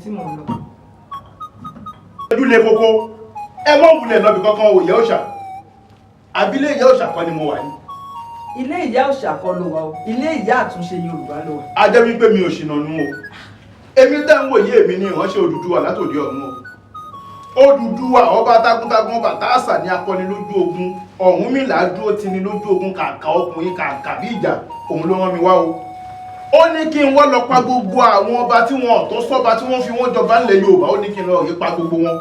tí mò ń lọ. ojúlé kókó ẹ mọ́ wulẹ̀ lọ́bì kankan ò yẹ òòṣà àbílé ìyá òòṣà kọ́ ni mo wà ní. Ilé ìyá òòṣà kọ́ ló wà o, ilé ìyá àtúnṣe Yorùbá ló wà. a jẹ́ wípé mi ò ṣìnà nú o èmi tẹ́ ń wòye èmi ní ìránṣẹ́ Odùduwà látòdì ọ̀run o. Odùduwà ọba takuntakun ọba táàsà ní akọni lójú ogun Ọ̀rúnmìlà dúró tini lójú ogun kàkà ọkùnrin kàkà bí ìjà òun ló rán mi wá o. Ó ní kí n wá lọ pa gbogbo àwọn ọba tí wọn ọ̀tọ̀ sọ́ba tí wọ́n fi wọ́n jọba ńlẹ̀ Yorùbá, ó ní kí n lọ rí pa gbogbo wọn.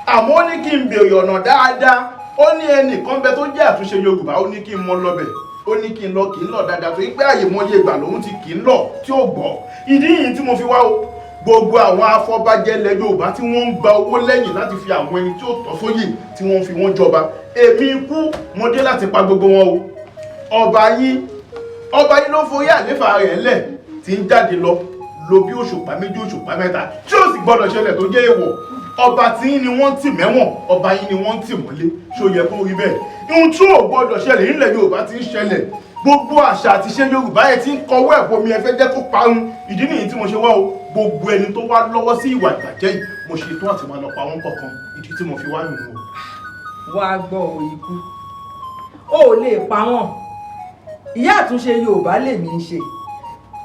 Àmọ́ ó ní kí n béèrè ọ̀nà dáadáa, ó ní ẹnìkan bẹ tó jẹ́ àtúnṣe Yorùbá, ó ní kí n mọ lọ́bẹ̀, ó ní kí n lọ kì í lọ dáadáa tó yí pé àyè mọ́yé ìgbà lòun ti kì í lọ tí ó gbọ́. Ìdí yìí tí mo fi wá o, gbogbo àwọn afọbajẹ ilẹ̀ Yorùbá tí wọ́n ń gba owó lẹ́yìn láti fi àwọn ẹni tí ó tọ́ sóyè tí wọ́n fi wọ́n jọba, èmi ikú mo dé láti pa gbogbo wọn o. Ọba yín ló forí àléfà rẹ̀ lẹ̀ tí ń jáde lọ bí òṣùpá méjì òṣùpá mẹ́ta tí ó sì gbọ́dọ̀ ṣẹlẹ̀ tó jẹ́ èèwọ̀. Ọba tí yín ni wọ́n tì mẹ́wọ̀n, ọba yín ni wọ́n tì mọ́lé, ṣó yẹ kó rí bẹ́ẹ̀. Ohun tí ò gbọ́dọ̀ ṣẹlẹ̀ nílẹ̀ Yorùbá ti ń ṣẹlẹ̀, gbogbo àṣà àti ṣe Yorùbá ẹ̀ ti ń kọwọ́ ẹ̀bọ mi ẹ fẹ́ jẹ́ kó parun. Ìdí nìyí tí mo ṣe wá o, gbogbo ẹni tó wá lọ́wọ́ sí ìwà ìbàjẹ́ yìí mo ṣe tó àti máa lọ pa wọ́n kọ̀ọ̀kan. Ìdí tí mo fi wá nìyẹn o. Wá gbọ́ ò ikú, ó lè pa wọ́n. Ìyá àtúnṣe Yorùbá lèmi ń ṣe.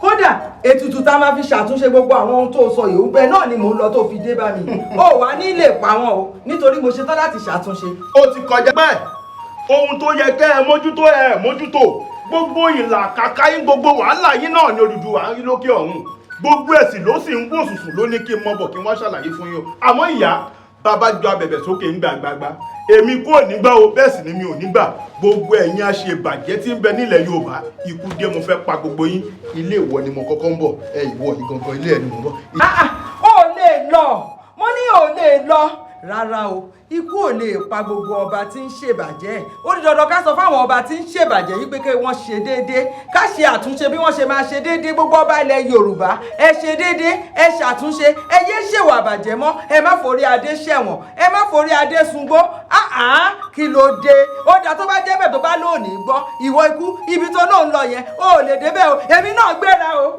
Kódà ètùtù tá máa fi ṣàtúnṣe gbogbo àwọn ohun tó sọ yìí bẹ́ẹ̀ náà ni mò ń lọ tó fi dé bá mi. Ó wá ní lè pa wọ́n o nítorí mo ṣetán láti ṣàtúnṣe. Ó ti kọjá bẹ́ẹ̀, ohun tó yẹ kẹ́ ẹ mójútó ẹ mójútó. Gbogbo ìlàkàkà yín, gbogbo wàhálà yín náà ni Odùduwà ń rí lókè ọ̀run. Gbogbo ẹ̀sìn ló sì ń wò sùsù ló ní kí n mọ bọ̀ kí n wá ṣàlàyé fún yín o. Àmọ́ ìyá bàbá jọ abẹ̀bẹ̀ sókè ń gbàgbàgbà, èmi kò ní gbà o, bẹ́ẹ̀ sì ni mi ò ní gbà. Gbogbo ẹ̀yin aṣebàjẹ́ tí ń bẹ nílẹ̀ Yorùbá, ikú dé mo fẹ́ pa gbogbo yín. Ilé ìwọ ni mo kọ́kọ́ ń bọ̀, ìwọ yìí gangan ilé ẹ̀ ni mo ń bọ̀. Ó lè lọ, mo ní ò lè lọ. Rárá o, ikú ò lè pa gbogbo ọba tí ń ṣèbàjẹ́. Ó di dandan ká sọ fáwọn ọba tí ń ṣèbàjẹ́ yìí pé kí wọ́n ṣe déédéé, ká ṣe àtúnṣe bí wọ́n ṣe máa ṣe déédéé. Gbogbo ọba ilẹ̀ Yorùbá ẹ ṣe déédéé, ẹ ṣàtúnṣe, ẹ yé ṣèwà àbàjẹ́ mọ́, ẹ má forí adé ṣẹ̀wọ̀n, ẹ má forí adé sungbó. Kí ló dé? Ó dà tó bá jẹ́ bẹ́ẹ̀ tó bá lónìí gbọ́, ìwọ ikú ibi tó náà ń lọ yẹn ó lè débẹ̀ o, èmi náà gbéra o.